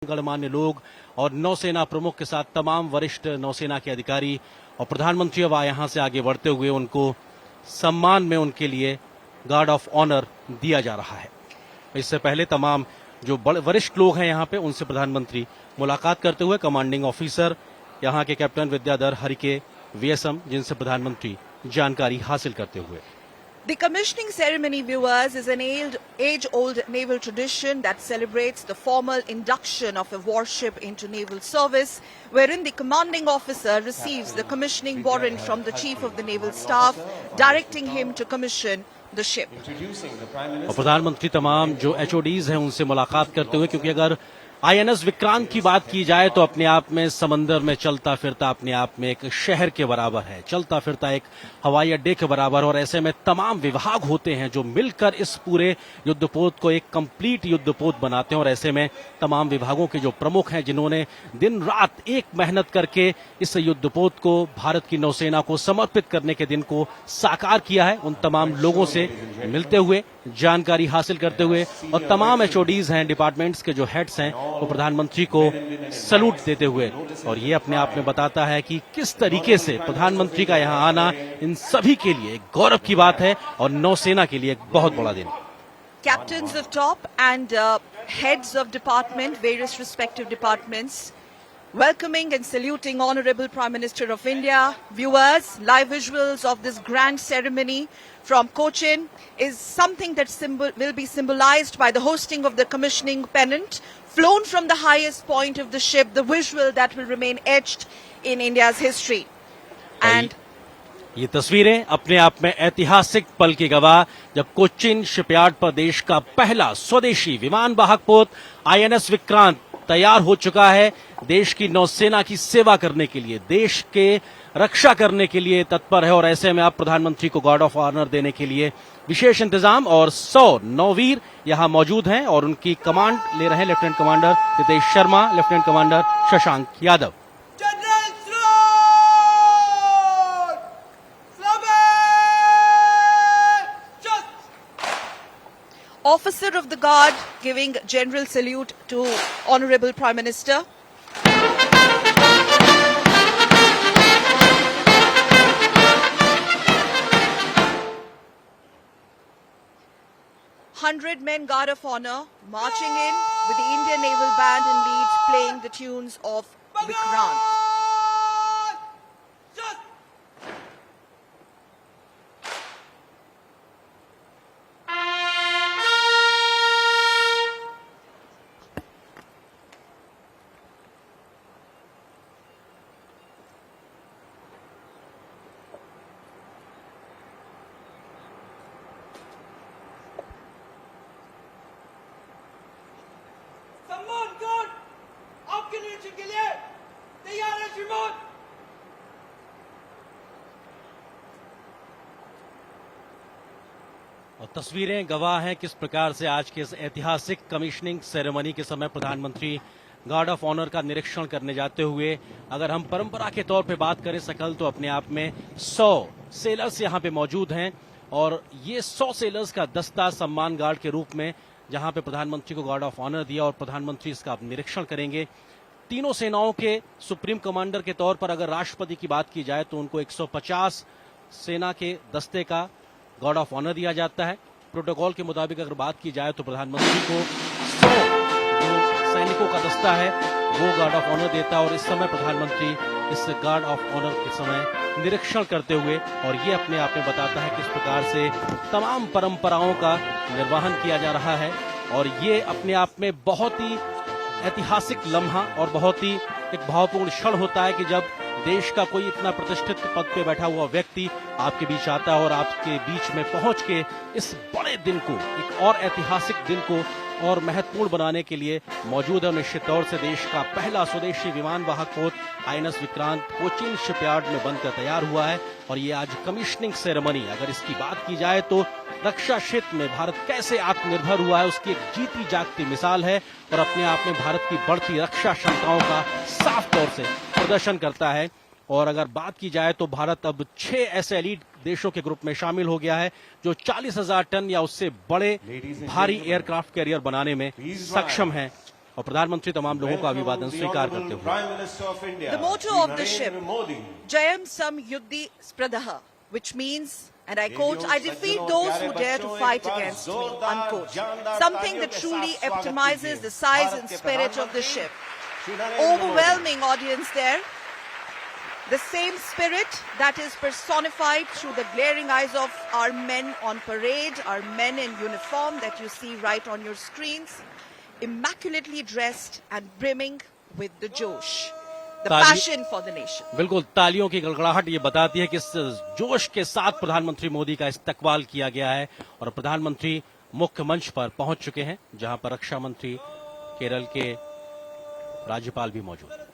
गणमान्य लोग और नौसेना प्रमुख के साथ तमाम वरिष्ठ नौसेना के अधिकारी और प्रधानमंत्री अब यहाँ से आगे बढ़ते हुए उनको सम्मान में उनके लिए गार्ड ऑफ ऑनर दिया जा रहा है। इससे पहले तमाम जो बड़े वरिष्ठ लोग हैं यहाँ पे उनसे प्रधानमंत्री मुलाकात करते हुए कमांडिंग ऑफिसर यहाँ के कैप्टन विद्याधर हरिके वीएसएम जिनसे प्रधानमंत्री जानकारी हासिल करते हुए। The commissioning ceremony, viewers, is an age-old naval tradition that celebrates the formal induction of a warship into naval service, wherein the commanding officer receives the commissioning warrant from the Chief of the Naval Staff, directing him to commission the ship. और प्रधानमंत्री तमाम जो HODs हैं उनसे मुलाकात करते हुए, क्योंकि अगर आईएनएस विक्रांत की बात की जाए तो अपने आप में समंदर में चलता फिरता अपने आप में एक शहर के बराबर है, चलता फिरता एक हवाई अड्डे के बराबर। और ऐसे में तमाम विभाग होते हैं जो मिलकर इस पूरे युद्धपोत को एक कंप्लीट युद्धपोत बनाते हैं। और ऐसे में तमाम विभागों के जो प्रमुख हैं जिन्होंने दिन रात एक मेहनत करके इस युद्धपोत को भारत की नौसेना को समर्पित करने के दिन को साकार किया है, उन तमाम लोगों से मिलते हुए जानकारी हासिल करते हुए और तमाम एचओडीज हैं, डिपार्टमेंट्स के जो हेड्स हैं, वो प्रधानमंत्री को सैल्यूट देते हुए। और ये अपने आप में बताता है कि किस तरीके से प्रधानमंत्री का यहाँ आना इन सभी के लिए एक गौरव की बात है और नौसेना के लिए एक बहुत बड़ा दिन। Captains of top and heads of department, various respective departments, welcoming and saluting Honorable Prime Minister of India. Viewers, live visuals of this grand ceremony from Cochin is something that will be symbolized by the hosting of the commissioning pennant flown from the highest point of the ship, the visual that will remain etched in India's history. And ये तस्वीरें अपने आप में ऐतिहासिक पल की गवाह, जब कोचिन शिपयार्ड पर देश का पहला स्वदेशी विमान वाहक पोत आईएनएस विक्रांत तैयार हो चुका है, देश की नौसेना की सेवा करने के लिए, देश के रक्षा करने के लिए तत्पर है। और ऐसे में आप प्रधानमंत्री को गार्ड ऑफ ऑनर देने के लिए विशेष इंतजाम और 100 नौवीर यहां मौजूद हैं और उनकी कमांड ले रहे हैं lieutenant commander Nitesh Sharma, lieutenant commander Shashank Yadav. Officer of the Guard giving general salute to Honorable Prime Minister. Hundred men Guard of Honor marching in with the Indian Naval Band and lead playing the tunes of Vikrant. और तस्वीरें गवाह हैं किस प्रकार से आज के इस ऐतिहासिक कमिश्निंग सेरेमनी के समय प्रधानमंत्री गार्ड ऑफ ऑनर का निरीक्षण करने जाते हुए, अगर हम परंपरा के तौर पे बात करें सकल, तो अपने आप में 100 सेलर्स यहाँ पे मौजूद हैं और ये 100 सेलर्स का दस्ता सम्मान गार्ड के रूप में जहाँ पे प्रधानमंत्री को गार्ड ऑफ ऑनर दिया और प्रधानमंत्री इसका निरीक्षण करेंगे। तीनों सेनाओं के सुप्रीम कमांडर के तौर पर अगर राष्ट्रपति की बात की जाए तो उनको 150 सेना के दस्ते का गार्ड ऑफ ऑनर दिया जाता है। प्रोटोकॉल के मुताबिक अगर बात की जाए तो प्रधानमंत्री को 100 जो सैनिकों का दस्ता है वो गार्ड ऑफ ऑनर देता है और इस समय प्रधानमंत्री इस गार्ड ऑफ ऑनर के समय निरीक्षण करते हुए, और ये अपने आप में बताता है किस प्रकार से तमाम परंपराओं का निर्वहन किया जा रहा है। और ये अपने आप में बहुत ही ऐतिहासिक लम्हा और बहुत ही एक भावपूर्ण क्षण होता है कि जब देश का कोई इतना प्रतिष्ठित पद पे बैठा हुआ व्यक्ति आपके बीच आता है और आपके बीच में पहुंच के इस बड़े दिन को, एक और ऐतिहासिक दिन को और महत्वपूर्ण बनाने के लिए मौजूद है। निश्चित तौर से देश का पहला स्वदेशी विमान वाहक पोत आईएनएस विक्रांत कोचीन शिपयार्ड में बनकर तैयार हुआ है और ये आज कमिश्निंग सेरेमनी, अगर इसकी बात की जाए तो रक्षा क्षेत्र में भारत कैसे आत्मनिर्भर हुआ है उसकी एक जीती जागती मिसाल है और अपने आप में भारत की बढ़ती रक्षा क्षमताओं का साफ तौर से प्रदर्शन करता है। और अगर बात की जाए तो भारत अब 6 ऐसे एलीट देशों के ग्रुप में शामिल हो गया है जो 40,000 टन या उससे बड़े भारी एयरक्राफ्ट कैरियर बनाने में सक्षम है। और प्रधानमंत्री तमाम लोगों का अभिवादन स्वीकार करते हुए। Prime Minister of India, The motto Shri of the ship, Narendra Modi. Jayam Sam Yuddhi Spradaha, which means, and I quote, I defeat those who dare to fight against me, unquote. Something that truly epitomizes the size and spirit of the ship. Overwhelming audience there. The same spirit that is personified through the glaring eyes of our men on parade, our men in uniform that you see right on your screens, immaculately dressed and brimming with the josh, the passion for the nation. बिल्कुल, तालियों की गड़गड़ाहट ये बताती है कि इस जोश के साथ प्रधानमंत्री मोदी का इस्तकबाल किया गया है और प्रधानमंत्री मुख्य मंच पर पहुंच चुके हैं, जहां पर रक्षा मंत्री केरल के राज्यपाल भी मौजूद हैं।